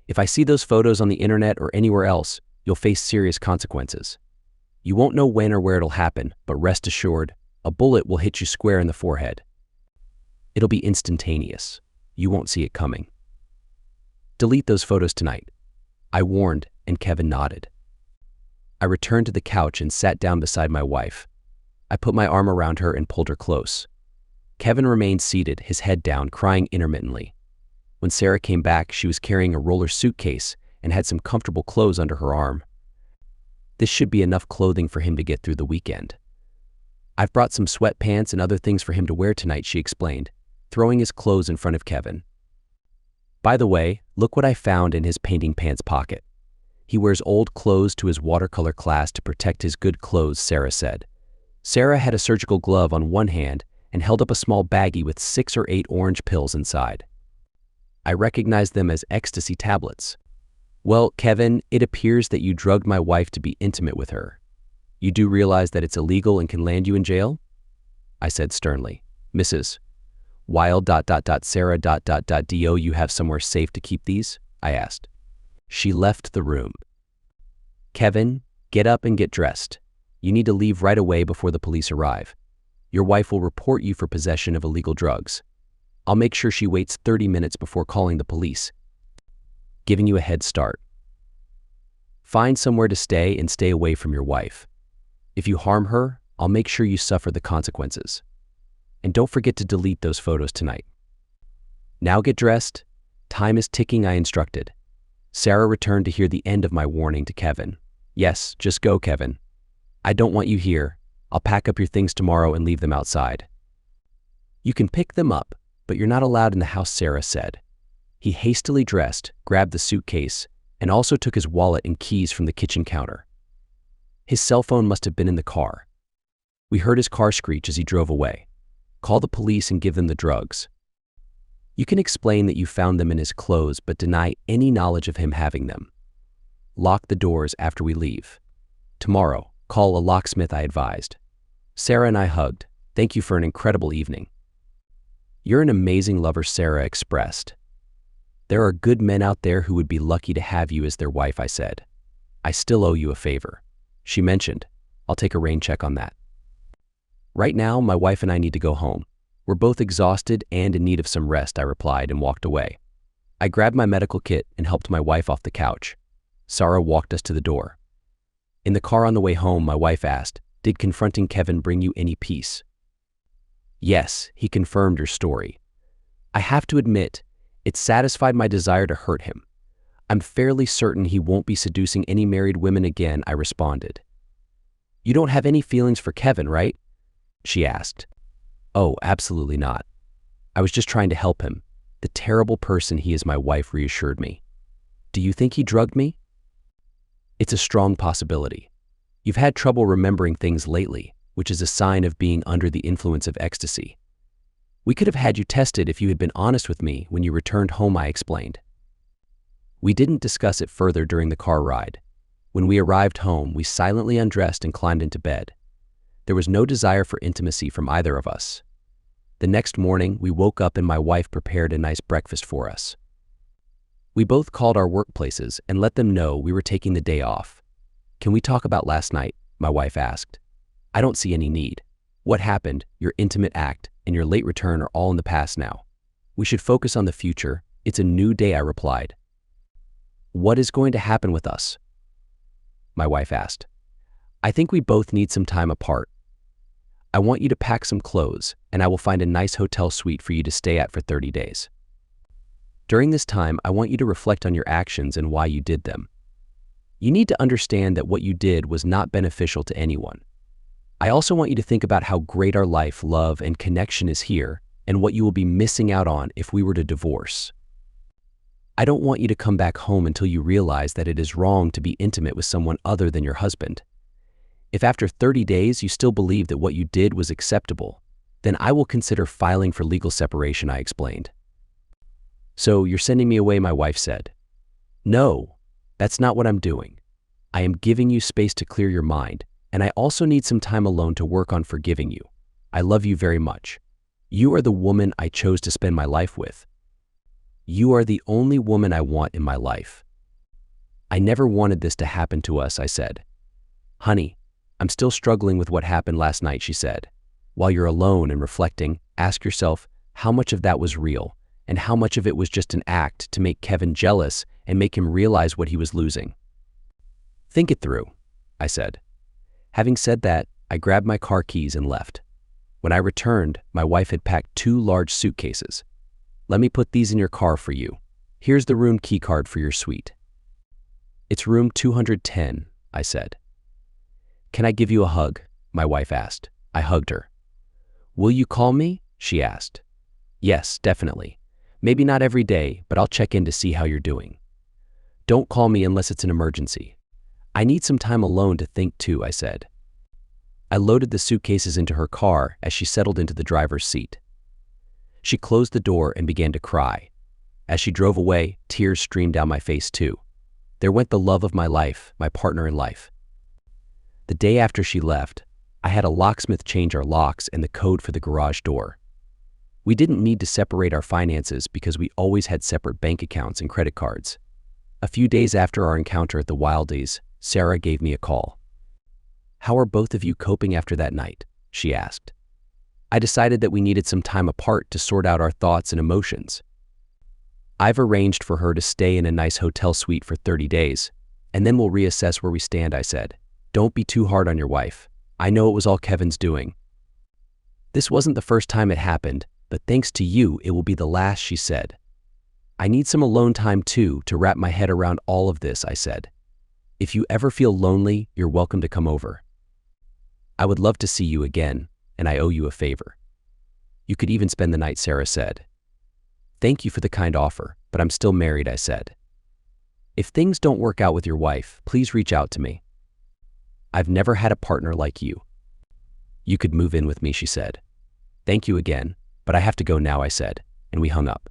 If I see those photos on the internet or anywhere else, you'll face serious consequences. You won't know when or where it'll happen, but rest assured, a bullet will hit you square in the forehead. It'll be instantaneous. You won't see it coming. Delete those photos tonight, I warned, and Kevin nodded. I returned to the couch and sat down beside my wife. I put my arm around her and pulled her close. Kevin remained seated, his head down, crying intermittently. When Sarah came back, she was carrying a roller suitcase and had some comfortable clothes under her arm. This should be enough clothing for him to get through the weekend. I've brought some sweatpants and other things for him to wear tonight, she explained, throwing his clothes in front of Kevin. By the way, look what I found in his painting pants pocket. He wears old clothes to his watercolor class to protect his good clothes, Sarah said. Sarah had a surgical glove on one hand and held up a small baggie with 6 or 8 orange pills inside. I recognized them as ecstasy tablets. Well, Kevin, it appears that you drugged my wife to be intimate with her. You do realize that it's illegal and can land you in jail? I said sternly. Mrs. Wild Sarah do you have somewhere safe to keep these? I asked. She left the room. Kevin, get up and get dressed. You need to leave right away before the police arrive. Your wife will report you for possession of illegal drugs. I'll make sure she waits 30 minutes before calling the police, giving you a head start. Find somewhere to stay and stay away from your wife. If you harm her, I'll make sure you suffer the consequences. And don't forget to delete those photos tonight. Now get dressed. Time is ticking, I instructed. Sarah returned to hear the end of my warning to Kevin. Yes, just go, Kevin. I don't want you here. I'll pack up your things tomorrow and leave them outside. You can pick them up, but you're not allowed in the house, Sarah said. He hastily dressed, grabbed the suitcase, and also took his wallet and keys from the kitchen counter. His cell phone must have been in the car. We heard his car screech as he drove away. Call the police and give them the drugs. You can explain that you found them in his clothes, but deny any knowledge of him having them. Lock the doors after we leave. Tomorrow, call a locksmith, I advised. Sarah and I hugged. Thank you for an incredible evening. You're an amazing lover, Sarah expressed. There are good men out there who would be lucky to have you as their wife, I said. I still owe you a favor. She mentioned. I'll take a rain check on that. Right now, my wife and I need to go home. We're both exhausted and in need of some rest, I replied and walked away. I grabbed my medical kit and helped my wife off the couch. Sarah walked us to the door. In the car on the way home, my wife asked, did confronting Kevin bring you any peace? Yes, he confirmed your story. I have to admit, it satisfied my desire to hurt him. I'm fairly certain he won't be seducing any married women again, I responded. You don't have any feelings for Kevin, right? She asked. Oh, absolutely not. I was just trying to help him. The terrible person he is, my wife reassured me. Do you think he drugged me? It's a strong possibility. You've had trouble remembering things lately, which is a sign of being under the influence of ecstasy. We could have had you tested if you had been honest with me when you returned home, I explained. We didn't discuss it further during the car ride. When we arrived home, we silently undressed and climbed into bed. There was no desire for intimacy from either of us. The next morning, we woke up and my wife prepared a nice breakfast for us. We both called our workplaces and let them know we were taking the day off. Can we talk about last night? My wife asked. I don't see any need. What happened, your intimate act, and your late return are all in the past now. We should focus on the future. It's a new day, I replied. What is going to happen with us? My wife asked. I think we both need some time apart. I want you to pack some clothes, and I will find a nice hotel suite for you to stay at for 30 days. During this time, I want you to reflect on your actions and why you did them. You need to understand that what you did was not beneficial to anyone. I also want you to think about how great our life, love, and connection is here, and what you will be missing out on if we were to divorce. I don't want you to come back home until you realize that it is wrong to be intimate with someone other than your husband. If after 30 days you still believe that what you did was acceptable, then I will consider filing for legal separation, I explained. So you're sending me away, my wife said. No, that's not what I'm doing. I am giving you space to clear your mind, and I also need some time alone to work on forgiving you. I love you very much. You are the woman I chose to spend my life with. You are the only woman I want in my life. I never wanted this to happen to us, I said. Honey, I'm still struggling with what happened last night, she said. While you're alone and reflecting, ask yourself how much of that was real and how much of it was just an act to make Kevin jealous and make him realize what he was losing. Think it through, I said. Having said that, I grabbed my car keys and left. When I returned, my wife had packed 2 large suitcases. Let me put these in your car for you. Here's the room key card for your suite. It's room 210, I said. Can I give you a hug? My wife asked. I hugged her. Will you call me? She asked. Yes, definitely. Maybe not every day, but I'll check in to see how you're doing. Don't call me unless it's an emergency. I need some time alone to think too, I said. I loaded the suitcases into her car as she settled into the driver's seat. She closed the door and began to cry. As she drove away, tears streamed down my face too. There went the love of my life, my partner in life. The day after she left, I had a locksmith change our locks and the code for the garage door. We didn't need to separate our finances because we always had separate bank accounts and credit cards. A few days after our encounter at the Wildies, Sarah gave me a call. How are both of you coping after that night? She asked. I decided that we needed some time apart to sort out our thoughts and emotions. I've arranged for her to stay in a nice hotel suite for 30 days, and then we'll reassess where we stand, I said. Don't be too hard on your wife. I know it was all Kevin's doing. This wasn't the first time it happened, but thanks to you, it will be the last, she said. I need some alone time too to wrap my head around all of this, I said. If you ever feel lonely, you're welcome to come over. I would love to see you again, and I owe you a favor. You could even spend the night, Sarah said. Thank you for the kind offer, but I'm still married, I said. If things don't work out with your wife, please reach out to me. I've never had a partner like you. You could move in with me, she said. Thank you again, but I have to go now, I said, and we hung up.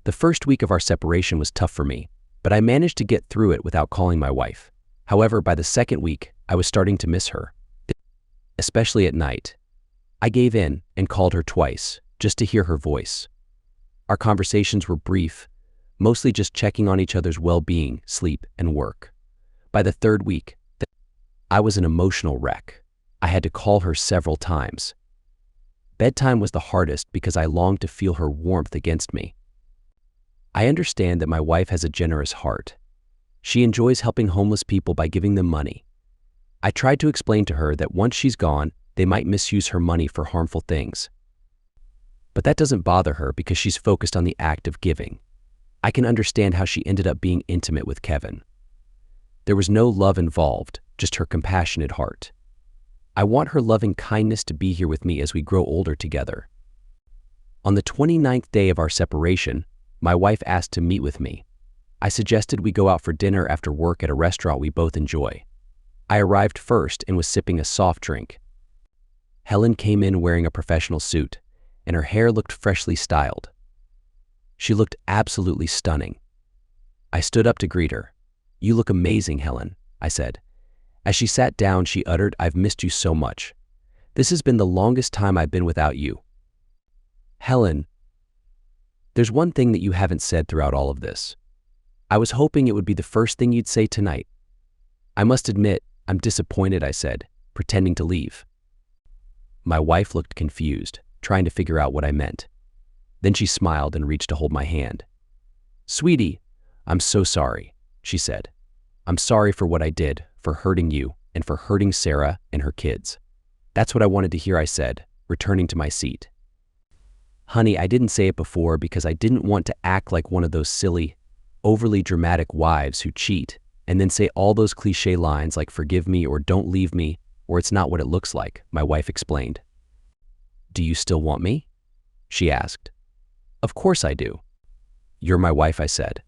The first week of our separation was tough for me, but I managed to get through it without calling my wife. However, by the second week, I was starting to miss her, especially at night. I gave in and called her twice, just to hear her voice. Our conversations were brief, mostly just checking on each other's well-being, sleep, and work. By the third week, I was an emotional wreck. I had to call her several times. Bedtime was the hardest because I longed to feel her warmth against me. I understand that my wife has a generous heart. She enjoys helping homeless people by giving them money. I tried to explain to her that once she's gone, they might misuse her money for harmful things. But that doesn't bother her because she's focused on the act of giving. I can understand how she ended up being intimate with Kevin. There was no love involved, just her compassionate heart. I want her loving kindness to be here with me as we grow older together. On the 29th day of our separation, my wife asked to meet with me. I suggested we go out for dinner after work at a restaurant we both enjoy. I arrived first and was sipping a soft drink. Helen came in wearing a professional suit, and her hair looked freshly styled. She looked absolutely stunning. I stood up to greet her. You look amazing, Helen, I said. As she sat down, she uttered, I've missed you so much. This has been the longest time I've been without you. Helen, there's one thing that you haven't said throughout all of this. I was hoping it would be the first thing you'd say tonight. I must admit, I'm disappointed, I said, pretending to leave. My wife looked confused, trying to figure out what I meant. Then she smiled and reached to hold my hand. Sweetie, I'm so sorry, she said. I'm sorry for what I did, for hurting you, and for hurting Sarah and her kids. That's what I wanted to hear, I said, returning to my seat. Honey, I didn't say it before because I didn't want to act like one of those silly, overly dramatic wives who cheat and then say all those cliche lines like forgive me or don't leave me or it's not what it looks like, my wife explained. Do you still want me? She asked. Of course I do. You're my wife, I said.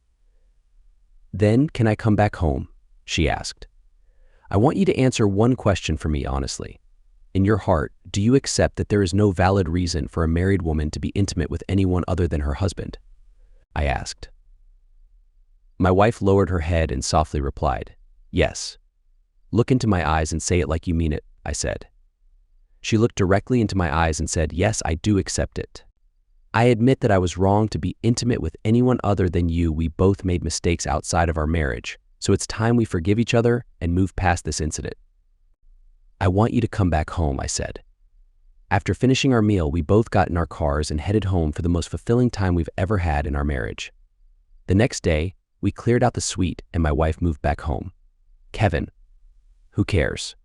Then can I come back home? She asked. I want you to answer one question for me honestly. In your heart, do you accept that there is no valid reason for a married woman to be intimate with anyone other than her husband? I asked. My wife lowered her head and softly replied, yes. Look into my eyes and say it like you mean it, I said. She looked directly into my eyes and said, yes, I do accept it. I admit that I was wrong to be intimate with anyone other than you. We both made mistakes outside of our marriage, so it's time we forgive each other and move past this incident. I want you to come back home, I said. After finishing our meal, we both got in our cars and headed home for the most fulfilling time we've ever had in our marriage. The next day, we cleared out the suite and my wife moved back home. Kevin, who cares?